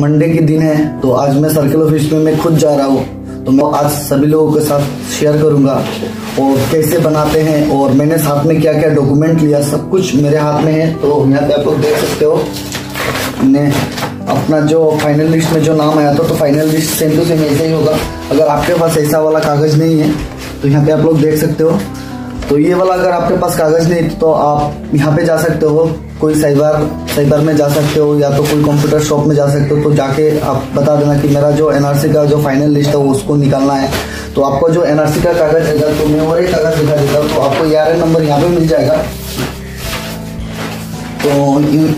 Monday के दिन है, तो आज मैं सर्कल ऑफिस में मैं खुद जा रहा हूँ। तो मैं आज सभी लोगों के साथ शेयर करूंगा और कैसे बनाते हैं और मैंने साथ में क्या क्या डॉक्यूमेंट लिया, सब कुछ मेरे हाथ में है। तो यहाँ पे आप लोग देख सकते हो, मैंने अपना जो फाइनल लिस्ट में जो नाम आया था, तो final list same to same ऐसा ही होगा। अगर आपके पास ऐसा वाला कागज नहीं है तो यहाँ पे आप लोग देख सकते हो। तो ये वाला अगर आपके पास कागज नहीं तो आप यहाँ पे जा सकते हो, कोई साइबर में जा सकते हो या तो कोई कंप्यूटर शॉप में जा सकते हो। तो जाके आप बता देना कि मेरा जो एनआरसी का जो फाइनल लिस्ट है वो उसको निकालना है। तो आपको जो एनआरसी का कागज है, तो मैं और एक कागज दिखा देता हूँ। तो आपको ARN नंबर यहाँ पे मिल जाएगा। तो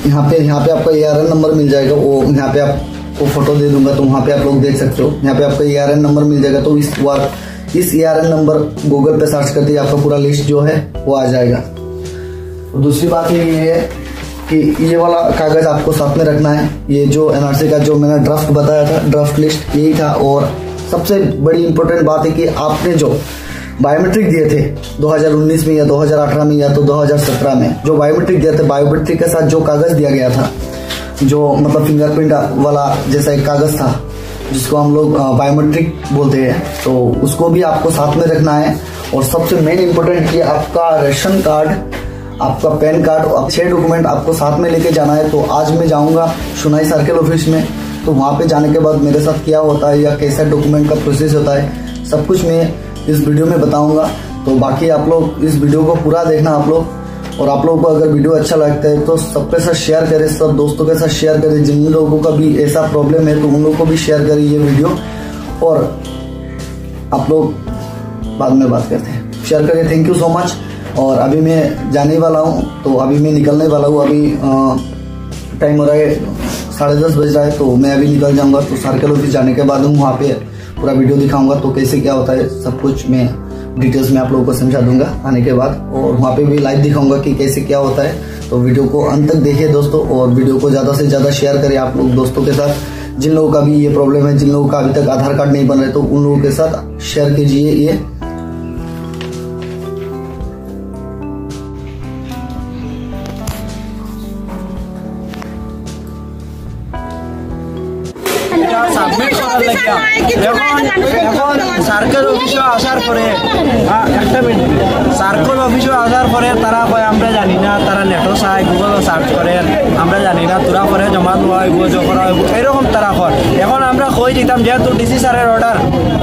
यहाँ पे आपका ARN नंबर मिल जाएगा। वो यहाँ पे आपको फोटो दे दूंगा, तो वहाँ पे आप लोग देख सकते हो। यहाँ पे आपका ARN नंबर मिल जाएगा। तो इस ARN नंबर गूगल पे सर्च करते ही आपका पूरा लिस्ट जो है वो आ जाएगा। तो दूसरी बात ये है कि ये वाला कागज आपको साथ में रखना है। ये जो एनआरसी का जो मैंने ड्राफ्ट बताया था, ड्राफ्ट लिस्ट यही था। और सबसे बड़ी इंपॉर्टेंट बात है कि आपने जो बायोमेट्रिक दिए थे 2019 में या 2018 में या तो 2017 में, जो बायोमेट्रिक दिए थे, बायोमेट्रिक के साथ जो कागज दिया गया था, जो मतलब फिंगरप्रिंट वाला जैसा एक कागज था जिसको हम लोग बायोमेट्रिक बोलते हैं, तो उसको भी आपको साथ में रखना है। और सबसे मेन इंपॉर्टेंट कि आपका रेशन कार्ड, आपका पैन कार्ड, 6 डॉक्यूमेंट आपको साथ में लेके जाना है। तो आज मैं जाऊंगा सुनाई सर्कल ऑफिस में। तो वहां पे जाने के बाद मेरे साथ क्या होता है या कैसा डॉक्यूमेंट का प्रोसेस होता है, सब कुछ मैं इस वीडियो में बताऊंगा। तो बाकी आप लोग इस वीडियो को पूरा देखना आप लोग। और आप लोगों को अगर वीडियो अच्छा लगता है तो सबके साथ शेयर करें, सब दोस्तों के साथ शेयर करें। जिन लोगों का भी ऐसा प्रॉब्लम है तो उन लोगों को भी शेयर करें ये वीडियो। और आप लोग बाद में बात करते हैं, शेयर करें। Thank you so much. और अभी मैं जाने वाला हूँ, तो अभी मैं निकलने वाला हूँ। अभी टाइम हो रहा है 10:30 बज रहा है, तो मैं अभी निकल जाऊंगा। तो सर्कल ऑफिस जाने के बाद वहाँ पे पूरा वीडियो दिखाऊंगा, तो कैसे क्या होता है सब कुछ मैं डिटेल्स में आप लोगों को समझा दूंगा आने के बाद। और वहाँ पे भी लाइव दिखाऊंगा कि कैसे क्या होता है। तो वीडियो को अंत तक देखिए दोस्तों, और वीडियो को ज़्यादा से ज़्यादा शेयर करें आप लोग दोस्तों के साथ। जिन लोगों का भी ये प्रॉब्लम है, जिन लोगों का अभी तक आधार कार्ड नहीं बन रहे, तो उन लोगों के साथ शेयर कीजिए ये। সার্কেল অফিসে আসার পরে একটা মিনিট, সার্কেল অফিসে আসার পরে তারা কয় আমরা জানি না, তারা নেটও চায়, গুগলও সার্চ করে, আমরা জানি না, তোরা পরে জমা দেওয়া হইব, করা হইব, এরকম তারা কয়। এখন আমরা কই দিতাম, যেহেতু ডিসি স্যারের অর্ডার,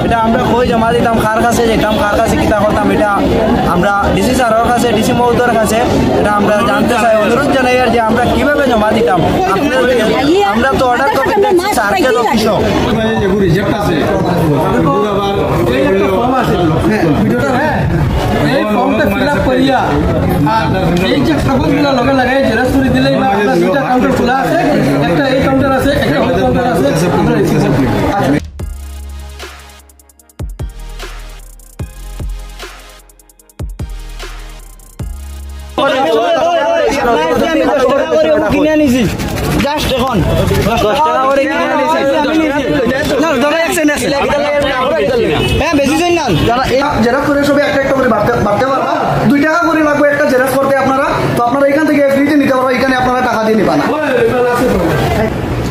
এটা আমরা কই জমা দিতাম, কার কাছে যেতাম, কার কাছে কিতা করতাম, এটা আমরা ডিসি স্যারের কাছে, ডিসি মহোদয়ের কাছে এটা আমরা জানতে চাই, অনুরোধ জানাই আর যে আমরা কিভাবে জমা দিতাম। আমরা তো অর্ডার কপি দেখছি সার্কেল অফিসও রিজেক্ট আছে, এই ফর্মটা ফিল আপ করিয়া আর এই যে কাগজগুলো লগে লাগাই জেরক্স করে দিলেই বা আপনার দুইটা কাউন্টার খোলা আছে, একটা এই কাউন্টার আছে, একটা ওই কাউন্টার আছে, আমরা রিসিভ করি। কিনে আনিছি জাস্ট এখন 10 টাকা করে কিনে আনিছি। না দাদা এক্সচেঞ্জ আছে, হ্যাঁ বেশি দিন না, যারা এই জেরক্স করে সবে একটা একটা করে বাড়তে পারবা। 2 টাকা করে লাগবে একটা জেরক্স করতে আপনারা। তো আপনারা এখান থেকে ফ্রিতে নিতে পারবেন, এখানে আপনারা টাকা দিয়ে নিবা না।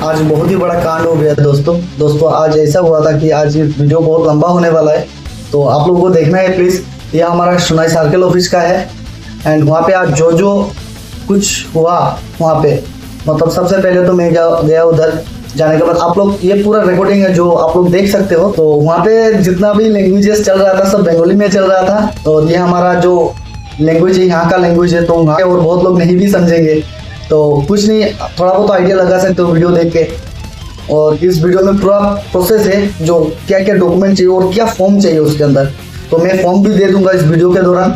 आज बहुत ही बड़ा कांड हो गया दोस्तों। आज ऐसा हुआ था कि आज ये वीडियो बहुत लंबा होने वाला है, तो आप लोगों को देखना है प्लीज। ये हमारा सुनाई सर्कल ऑफिस का है एंड वहाँ पे आज जो कुछ हुआ वहाँ पे, मतलब सबसे पहले तो मैं गया उधर। जाने के बाद आप लोग ये पूरा रिकॉर्डिंग है जो आप लोग देख सकते हो। तो वहाँ पे जितना भी लैंग्वेजेस चल रहा था सब बंगाली में चल रहा था। तो ये हमारा जो लैंग्वेज है, यहाँ का लैंग्वेज है, तो वहाँ के और बहुत लोग नहीं भी समझेंगे। तो कुछ नहीं, थोड़ा बहुत आइडिया लगा सकते हो वीडियो देख के। और इस वीडियो में पूरा प्रोसेस है, जो क्या क्या डॉक्यूमेंट चाहिए और क्या फॉर्म चाहिए उसके अंदर। तो मैं फॉर्म भी दे दूंगा इस वीडियो के दौरान।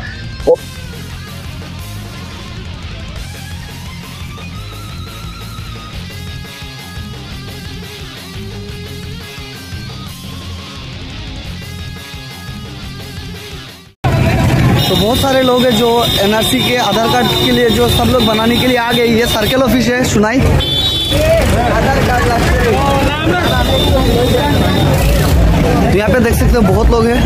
तो बहुत सारे लोग हैं जो एनआरसी के आधार कार्ड के लिए जो सब लोग बनाने के लिए आ गए। ये सर्कल ऑफिस है सुनाई। आधार कार्ड यहाँ पे देख सकते हो बहुत लोग हैं।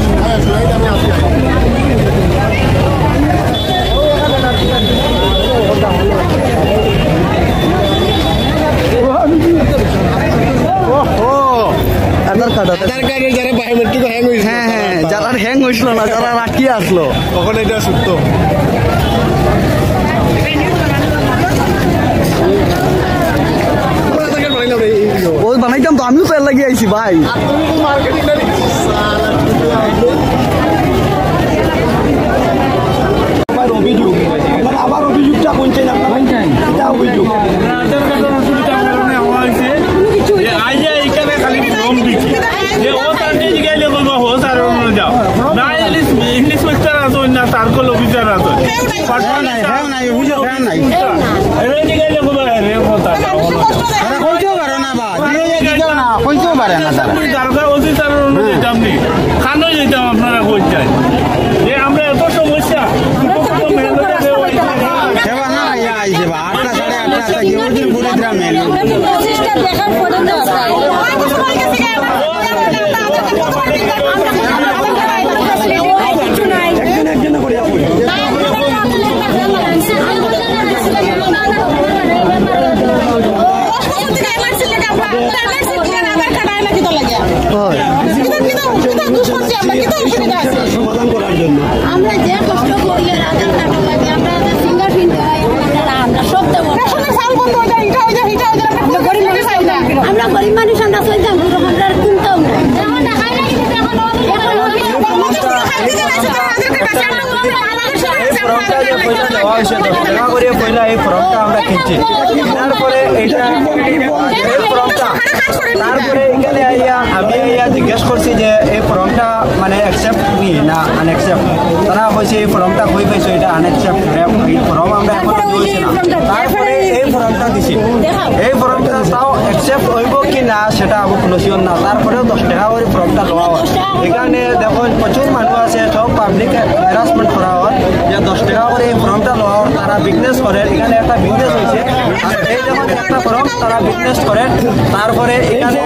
কার্ড আছে। আধার কার্ডের যারা বায়োমেট্রিক হ্যাং হয়েছে, হ্যাঁ হ্যাঁ, যারা হ্যাং হয়েছিল না, যারা রাখিয়ে আসলো, তখন এটা সত্য। ওই বানাইতাম তো, আমিও তো এর লাগিয়ে আইছি ভাই। অভিযোগ আবার অভিযোগটা কোনটাই না এটা অভিযোগ সার্কল অফিসার আছে খানো যেতাম আপনারা কইতেন যে আমরা এত সমস্যা সমাধান করার জন্য আমরা যে কষ্ট করি আধার কার্ড লাগে, আমরা ফিঙ্গারপ্রিন্ট হয়, আমরা সব দেবো। আমরা গরিব মানুষ, আমরা চলতাম, আমরা কিনতাম আমরা কিনছি, তারপরে তারপরে এখানে আমি জিজ্ঞেস করছি যে এই ফর্মটা মানে অ্যাকসেপ্ট নি না আনএক্সেপ্ট। তারা হয়েছে এই ফর্মটা হয়ে পাইছে, এটা আনএক্সেপ্ট এই ফর্ম আমরা এখন দিয়েছি না। তারপরে এই ফর্মটা দিছি, এই ফর্মটা তাও অ্যাকসেপ্ট হইব কি না সেটা আমার কোনো শিওর না। তারপরেও 10 টাকা করে ফর্মটা দেওয়া হয়। এখানে দেখুন প্রচুর মানুষ আছে, সব পাবলিক হ্যারাসমেন্ট করা হয় যে 10 টাকা করে এই ফর্মটা দেওয়া হয়। তারা বিজনেস করে, এখানে একটা বিজনেস হয়েছে, এই যেমন একটা ফর্ম তারা বিজনেস করে। তারপরে এখানে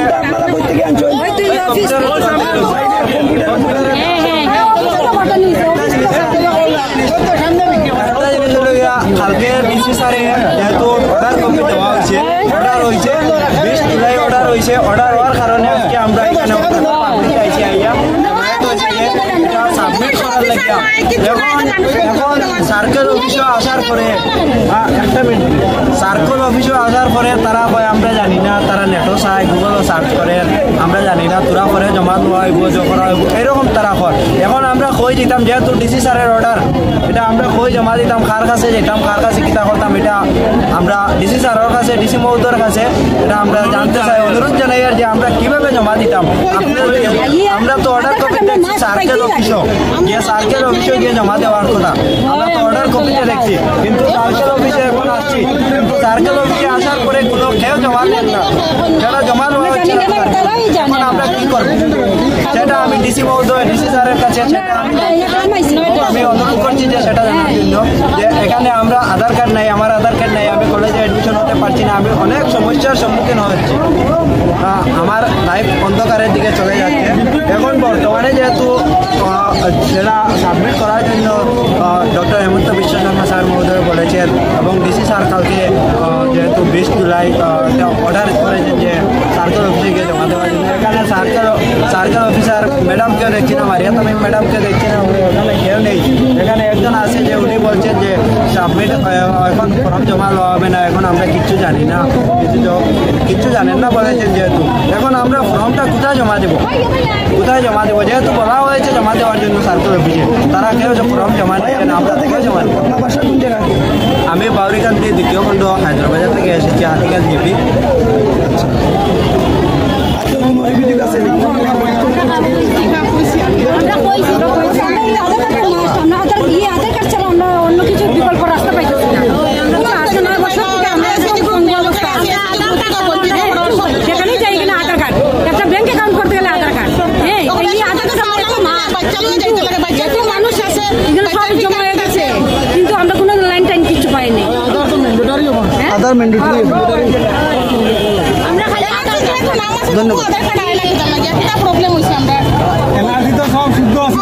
কালকে ডিসি স্যারে যেহেতু অর্ডার কপি দেওয়া হয়েছে, অর্ডার হয়েছে 20 জুলাই অর্ডার হয়েছে। অর্ডার হওয়ার কারণে আজকে আমরা এখানে পাবলিক আইসি আইয়া সাবমিট করার লাগিয়া এখন সার্কেল অফিসে আসার পরে একটা মিনিট, সার্কেল অফিসে আসার পরে তারা কয় আমরা জানি না, তারা নেটও চায়, গুগলও সার্চ করে, আমরা জানি না, তোরা করে জমা দেওয়া হইব, জমা হইব, এরকম তারা কয়। এখন আমরা কই দিতাম যেহেতু ডিসি স্যারের অর্ডার, এটা আমরা কই জমা দিতাম, কার কাছে যেতাম, কার কাছে কিতা করতাম, এটা আমরা ডিসি স্যারের কাছে, ডিসি মহোদয়ের কাছে এটা আমরা জানতে চাই, অনুরোধ জানাই আর যে আমরা কিভাবে জমা দিতাম। আমরা তো অর্ডার কপি দেখছি সার্কেল অফিসও, যে সার্কেল অফিসে গিয়ে জমা দেওয়ার কথা, আমরা তো অর্ডার কপিটা দেখছি, কিন্তু সার্কেল অফিসে এখন আসছি, কিন্তু সার্কেল অফিসে আসার পরে কোনো কেউ জমা দেন না, যারা জমা দেওয়া হচ্ছে না, এখন আমরা কি করবো সেটা আমি ডিসি মহোদয়, ডিসি স্যারের কাছে আমি অনুরোধ করছি যে সেটা জানার জন্য যে এখানে আমরা আধার কার্ড নাই, আমার আধার কার্ড নাই, আমি কলেজে অ্যাডমিশন হতে পারছি না, আমি অনেক সমস্যার সম্মুখীন হচ্ছি, আমার লাইফ অন্ধকারের দিকে চলে যাচ্ছে। এখন বর্তমানে যেহেতু সেটা সাবমিট করার জন্য ডক্টর হেমন্ত বিশ্ব শর্মা স্যার মহোদয় বলেছেন এবং ডিসি স্যার কালকে যেহেতু 20 জুলাই অর্ডার করেছেন যে সার্কেল অফিসে গিয়ে জমা দেওয়ার জন্য, এখানে সার্কেল অফিসার ম্যাডামকে দেখছি না, মারিয়া তামিম ম্যাডামকে দেখছি না, উনি ওখানে কেউ নেই। এখানে একজন আছে যে উনি বলছেন যে সাবমিট এখন ফর্ম জমা দেওয়া হবে না, এখন আমরা কিচ্ছু জানি না, কিচ্ছু জানেন না বলেছেন যেহেতু। এখন আমরা ফর্মটা কোথায় জমা দেবো, কোথায় জমা দেবো, যেহেতু বলা হয়েছে জমা দেওয়ার জন্য সার্কেল অফিসে, তারা কেউ ফর্ম জমা দিচ্ছে না, আমরা থেকে জমা দেবো। আমি বাউরিকান্তি দ্বিতীয় খণ্ড হায়দ্রাবাদ থেকে এসেছি, হাতিগাছ জিপি। আধার কার্ড ছাড়া আমরা অন্য কিছু বিকল্প রাস্তা পাইতেছি না। সেখানেই যাই কিনা আধার কার্ড, একটা ব্যাংক অ্যাকাউন্ট করতে গেলে আধার কার্ড, হ্যাঁ এই আধার কার্ড মানুষ আছে, এগুলো সব জমা হয়ে গেছে, কিন্তু আমরা কোনো লাইন টাইন কিছু পাইনি। আধার ম্যান্ডেটরি, আমরা খালি ধন্যবাদ। প্রবলেম হয়েছে আমরা এনআরসি তো সব শুদ্ধ আছে,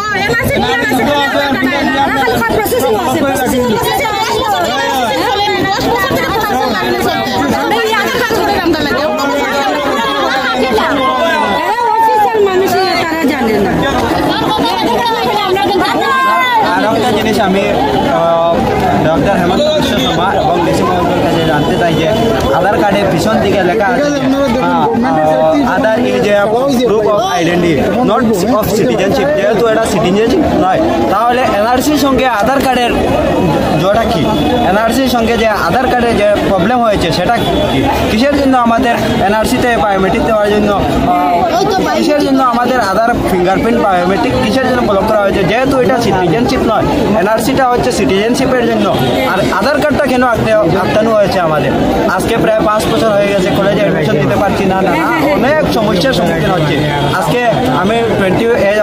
প্রসেসিং আছে, প্রসেসিং অফিসিয়াল জিনিস আমি ডক্টর হেমন্ত বিশ্ব শর্মা এবং ডিসি মহোদয়ের কাছে জানতে চাই যে আধার কার্ডের পিছন দিকে লেখা আছে Aadhaar is a proof of identity not of citizenship. যেহেতু এটা সিটিজেনশিপ নয়, তাহলে এনআরসির সঙ্গে আধার কার্ডের জোড়া কি? এনআরসির সঙ্গে যে আধার কার্ডে যে প্রবলেম হয়েছে সেটা কি? কিসের জন্য আমাদের এনআরসিতে বায়োমেট্রিক দেওয়ার জন্য, কিসের জন্য আমাদের আধার ফিঙ্গারপ্রিন্ট বায়োমেট্রিক কিসের জন্য ব্লক করা হয়েছে? যেহেতু এটা সিটিজেনশিপ নয়, এনআরসিটা হচ্ছে সিটিজেনশিপের জন্য। আর আধার কার্ডটা কেন আটকানো হয়েছে আমাদের? আজকে প্রায় 5 বছর হয়ে গেছে, কলেজে অ্যাডমিশন দিতে পারছি না, অনেক সমস্যার সম্মুখীন হচ্ছে। আজকে আমি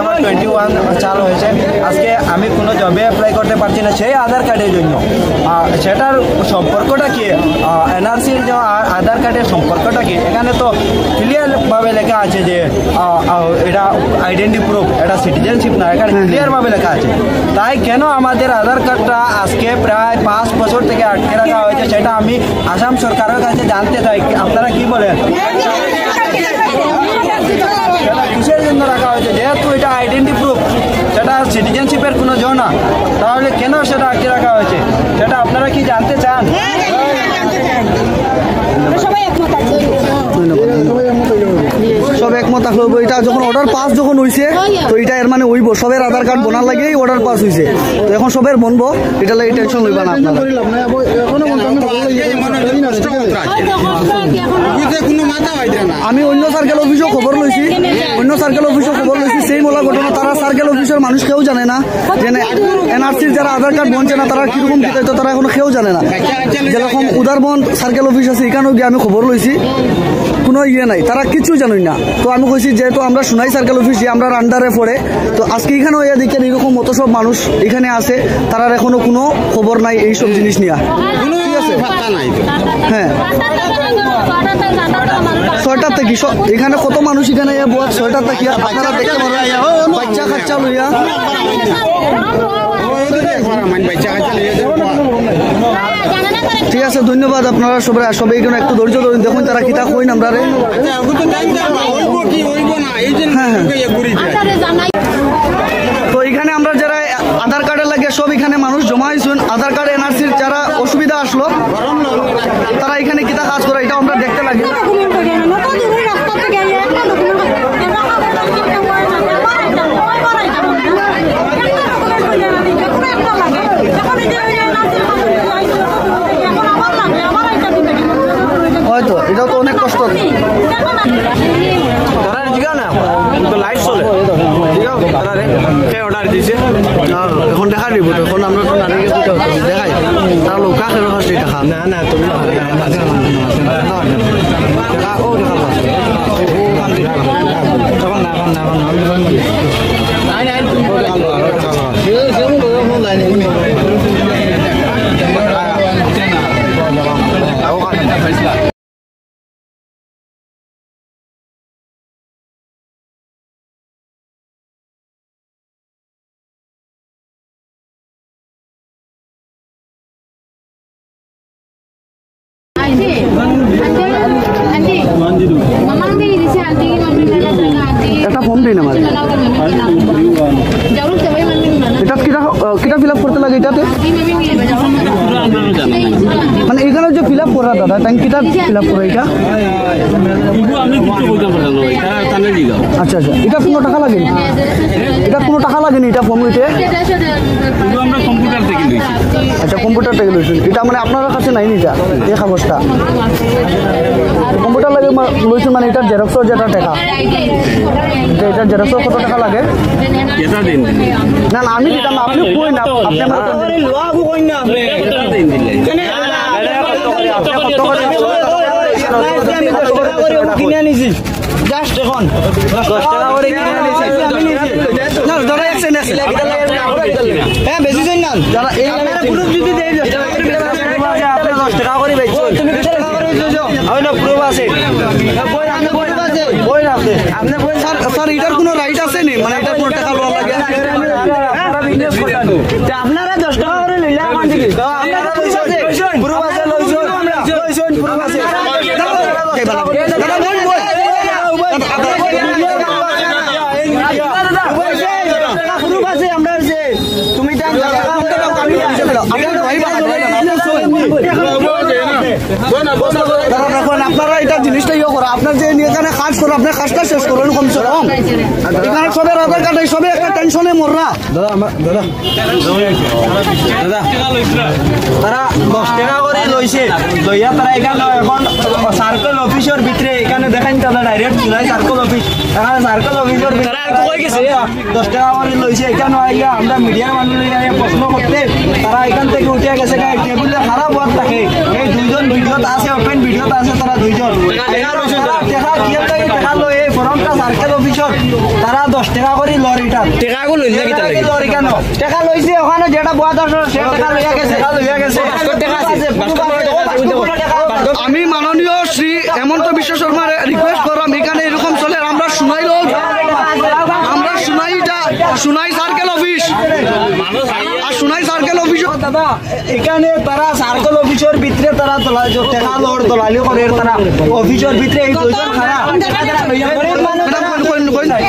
আমার 21 চাল হয়েছে, আজকে আমি কোনো জবে অ্যাপ্লাই করতে পারছি না সেই আধার কার্ডের জন্য। সেটার সম্পর্কটা কি? এনআরসির যে আধার কার্ডের সম্পর্কটা কি? এখানে তো ক্লিয়ারভাবে লেখা আছে যে এটা আইডেন্টি প্রুফ, এটা সিটিজেনশিপ না, এখানে ক্লিয়ারভাবে লেখা আছে। তাই কেন আমাদের আধার কার্ডটা আজকে প্রায় 5 বছর থেকে আটকে রাখা হয়েছে সেটা আমি আসাম সরকারের কাছে জানতে চাই। আপনারা কি বলেন? কিসের জন্য রাখা হয়েছে? যেহেতু এটা আইডেন্টি প্রুফ, সেটা সিটিজেনশিপের কোনো জো না, তাহলে কেন সেটা আটকে রাখা হয়েছে সেটা আপনারা কি জানতে চান? সব একমত থাকলো। এটা যখন অর্ডার পাস যখন হয়েছে তো এটা এর মানে হইব, সবের আধার কার্ড বনার লাগেই অর্ডার পাস হয়েছে, তো এখন সবের বনবো, এটা লাগে টেনশন লইবা না আপনারা। আমি অন্য সার্কেল অফিসও খবর লইছি, সেই মোলা ঘটনা তারা সার্কেল অফিসের মানুষ কেউ জানে না যে এনআরসির যারা আধার কার্ড বনছে না তারা কিরকম দিতে, তারা এখনো কেউ জানে না। যেরকম উদারবন সার্কেল অফিস আছে এখানেও গিয়ে আমি খবর লইছি, কোনো ইয়ে নাই, তারা কিছু জানোই না। তো আমি কইছি যেহেতু আমরা সোনাই সার্কেল অফিস আমরা আন্ডারে পড়ে, তো আজকে এখানেও দেখেন এরকম মতো সব মানুষ এখানে আছে, তারা এখনো কোনো খবর নাই এইসব জিনিস নিয়ে। ঠিক আছে, হ্যাঁ 6টার থেকে এখানে কত মানুষ এখানে 6টার থেকে আপনারা দেখতে পারেন, বাচ্চা কাচ্চা লইয়া। ঠিক আছে, ধন্যবাদ আপনারা সবাই এখানে একটু ধৈর্য ধরুন, দেখুন তারা কিতা কইন আমরা। তো এখানে আমরা যারা আধার কার্ডের লাগে সব এখানে মানুষ জমা হয়েছেন, আধার কার্ড এনআরসির যারা অসুবিধা আসলো তারা এখানে কিতা কাজ করে এটা আমরা দেখতে লাগে। হয়তো এটাও তো অনেক কষ্ট। লাইট চলে অর্ডার দিছে, এখন দেখা দিব, এখন আমরা তো নারীকে দেখাই তারা লোক কাকে ফার্স্ট দেখা না না তুমি একটা ফর্ম দিন আমার, এটা কিটা ফিল আপ করতে লাগে এটাতে, মানে এখানে যে ফিল আপ করা দাদা তাই কিটা ফিল আপ করে এটা? আচ্ছা আচ্ছা, এটা কোনো টাকা লাগেনি? এটা কোনো টাকা লাগেনি এটা ফর্ম দিতে? আচ্ছা, কম্পিউটার থেকে লইছেন এটা, মানে আপনার কাছে নাই এটা এই কাগজটা? কম্পিউটার লাগে লইছেন মানে এটার জেরক্সর যেটা টাকা, এটা জেরক্সর কত টাকা লাগে? না না আমি দিতাম, আপনি কই না, আপনি আমার কিনে আনিছি জাস্ট এখন 10 টাকা করে কিনে আনিছি। না ধরে একশো না, হ্যাঁ বেশি দিন না, যারা এই গ্রুপ যদি দেই আপনি 10 টাকা করে বেচছো, তুমি কত টাকা করে বেচছো? হয় না প্রুফ আছে, বই রাখতে আপনি বই। স্যার এটার কোনো রাইট আছে নি, মানে এটার কোনো টাকা লওয়া লাগে? আপনারা 10 টাকা করে লইলা কোন দিকে? আপনারা পয়সা আছে, প্রুফ আছে, লইছুন প্রুফ আছে। তুমি দেখুন আপনারা এটা জিনিসটা ইয়ে করো, আপনার যে এখানে কাজ করো আপনার কাজটা শেষ করুন কমসে কম। এখানে সবের আধার কার্ড সবে একটা টেনশনে মররা। দাদা তারা 10 টাকা করে লইছে, লইয়া তারা এখানে এখন সার্কেল অফিসের ভিতরে এখানে দেখেন তারা ডাইরেক্ট জুলাই সার্কেল অফিস, এখানে সার্কেল অফিসের ভিতরে 10 টাকা করে লইছে। এখানে আইয়া আমরা মিডিয়ার মানুষ প্রশ্ন করতে তারা এখান থেকে উঠে গেছে, টেবিলে খারাপ ওয়ার্ড থাকে। এই দুইজন ভিডিওত আছে, ওপেন ভিডিওত আছে, তারা দুইজন টাকা লই এই ফরমটা সার্কেল অফিসর তারা 10 টাকা করে লরিটা লরি কেন টাকা লইছে, ওখানে যেটা বয়াত আছে সে টাকা লইয়া গেছে। আমি মাননীয় শ্রী হেমন্ত বিশ্ব শর্মার রিকোয়েস্ট করলাম এখানে এরকম চলে আমরা শুনাই লোক, আমরা শুনাই সার্কেল অফিস আর শুনাই সার্কেল অফিস। দাদা এখানে তারা সার্কেল অফিসের ভিতরে তারা টাকা লড় দলালি করে, তারা অফিসের ভিতরে এই দুইজন খারাপ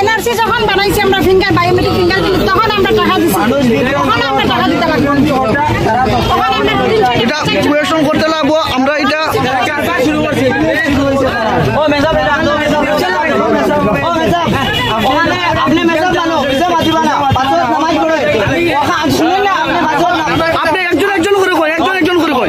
এনআরসি যখন বানাইছি আমরা ফিঙ্গার বায়োমেট্রিক ফিঙ্গার তখন আমরা টাকা দিছি, তখন আমরা টাকা দিতে লাগবে। এটা কোয়েশন করতে লাগবো আমরা। এটা আপনি মেসাব জানো মেসাব মাতিবা না, পাঁচওয়াক্ত নামাজ পড়ে শুনেন না, আপনি একজন করে কই, একজন করে কই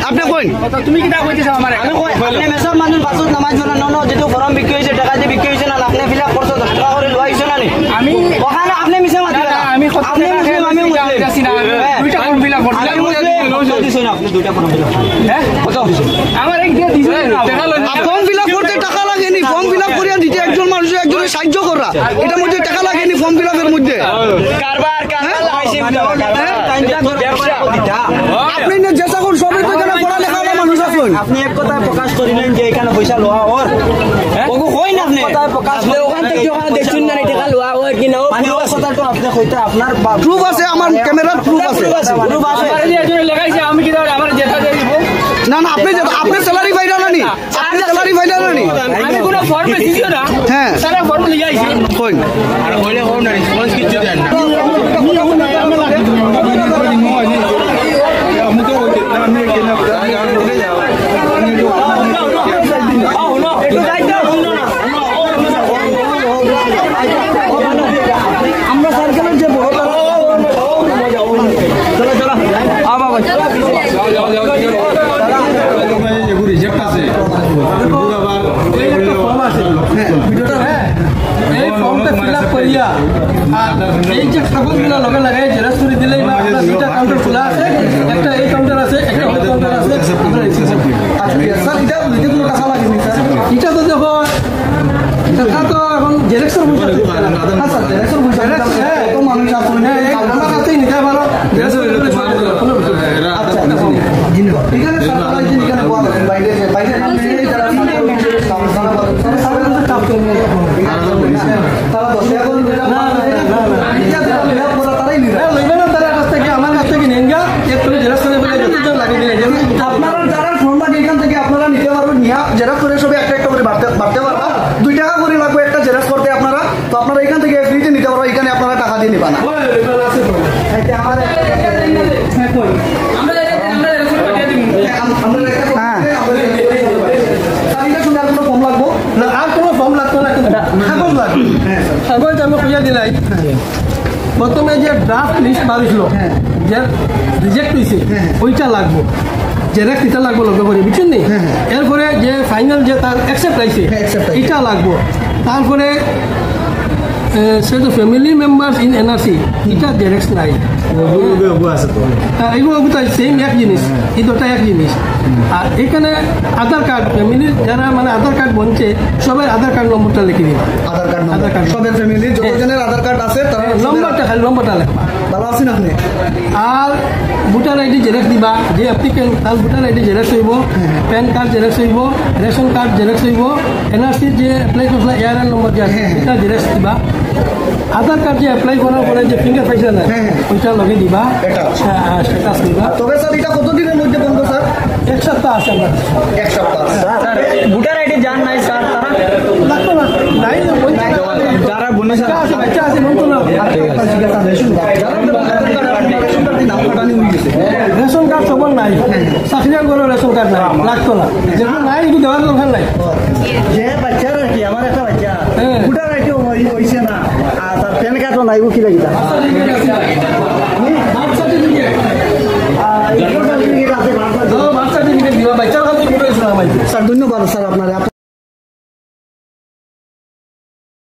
আপনি কইন তুমি কিটা কইতেছ আমারে আমি কই আপনি মেসাব মানুষ পাঁচওয়াক্ত নামাজ পড়ে ন যেটো ফর্ম বিক্রি হইছে টাকা দিয়ে বিক্রি হইছে না, আপনি ফিলআপ করছো 10 টাকা করে লইছো না আমি ওখানে আপনি মিছা মাতিবা না, আমি আপনি মুসলিম আমি মুসলিম না, দুইটা ফর্ম ফিলআপ করছি আমি মুসলিম দিছো না, আপনি দুইটা ফর্ম ফিলআপ হ্যাঁ কত আমার এক দিয়ে দিছো না, ফর্ম ফিলআপ করতে টাকা লাগেনি, ফর্ম ফিলআপ করিয়া দিতে একজন মানুষ একজনের সাহায্য করা, এটার মধ্যে টাকা লাগেনি ফর্ম ফিলআপের মধ্যে কারবার লাগাইছে আপনি না যে সকল সবাই তো যারা পড়ালেখা মানুষ আছেন, আপনি এক কথা প্রকাশ করিলেন যে এখানে পয়সা লওয়া ওর ওগো কই না আপনি কথা প্রকাশ ওখান থেকে ওখানে দেখছেন না টাকা লওয়া ওর কি না মানে ওর কথা তো আপনি কইতা আপনার প্রুফ আছে, আমার ক্যামেরার প্রুফ আছে আমার যে একজন লাগাইছে আমি কি আমার যেটা দেব না না আপনি স্যালারি পাইরা না নি, আপনি স্যালারি পাইরা না নি, আমি কোন ফর্মে দিছিও না হ্যাঁ সারা ফর্ম লিয়ে আইছি কই আর হইলে হোম না রেসপন্স কিছু দেন না আমরা সার্কেলের যে বড় এই যে কাগজগুলো লগে লাগাই জেরক্স করে দিলেই বা আপনার দুইটা কাউন্টার খোলা আছে, একটা এই কাউন্টার আছে একটা ওই কাউন্টার আছে। স্যার এটা কোনো টাকা লাগেনি স্যার, এটা তো দেখো টাকা তো এখন জেরক্সের পয়সা স্যার জেরক্সের পয়সা কত মানুষ আছে আমার কাছেই নিতে পারো এখানে সরকার এখানে বাইরে বাইরে আমার কাছ থেকে নেন গা আপনারা যারা ফর্মটা এখান থেকে আপনারা নিতে পারবেন, জেরক্স করে সবাই একটা একটা করে বাড়তে পারবা, 2 টাকা করে লাগবে একটা জেরক্স করতে আপনারা, তো আপনারা এখান থেকে ফ্রিতে নিতে পারবো, এখানে আপনারা টাকা দিয়ে নিবা না। প্রথমে যে ড্রাফট লিস্ট বাড়িছিল যে রিজেক্ট হয়েছে ওইটা লাগবো, জেরক্স এটা লাগবো লক্ষ্য করে বুঝছেন নি, এরপরে যে ফাইনাল যে তার অ্যাকসেপ্ট হয়েছে এটা লাগবো, তারপরে সে তো ফ্যামিলি মেম্বার্স ইন এনআরসি এটা জেরক্স নাই, এগুলো সেম এক জিনিস, এই দুটা এক জিনিস। আর এখানে আধার কার্ড ফ্যামিলির যারা মানে আধার কার্ড বনছে সবাই আধার কার্ড নম্বরটা লিখে দিন, আধার কার্ড সবের ফ্যামিলি যতজনের আধার কার্ড আছে তার নম্বরটা খালি নম্বরটা লেখবা, ভালো আছেন আপনি। আর ভোটার আইডি জেরক্স দিবা, যে অ্যাপ্লিকেন্ট তার ভোটার আইডি জেরক্স হইব, প্যান কার্ড জেরক্স হইব, রেশন কার্ড জেরক্স হইব, এনআরসির যে এপ্লাই করছিল এআরএন নম্বর যে আছে সেটা জেরক্স দিবা, আধার কার্ড যে অ্যাপ্লাই করার পরে যে ফিঙ্গার পাইছে না ওইটা লগে দিবা, স্ট্যাটাস দিবা। তবে স্যার এটা কতদিনের মধ্যে বন্ধ স্যার? 1 সপ্তাহ আছে আমার, 1 সপ্তাহ। স্যার ভোটার আইডি জান নাই স্যার তারা লাগতো না নাই যারা বনে আছে বাচ্চা আছে মন তো না রেশন কার্ড সবার নাই চাকরি করে রেশন কার্ড নাই লাগতো না যেগুলো নাই এগুলো দেওয়ার দরকার নাই যে বাচ্চার আর কি আমার একটা বাচ্চা ওটার আর কি হয়েছে না আর তার প্যান কার্ডও নাই কি লাগি তার বাচ্চা দিবা বাচ্চার হাতে স্যার ধন্যবাদ স্যার আপনার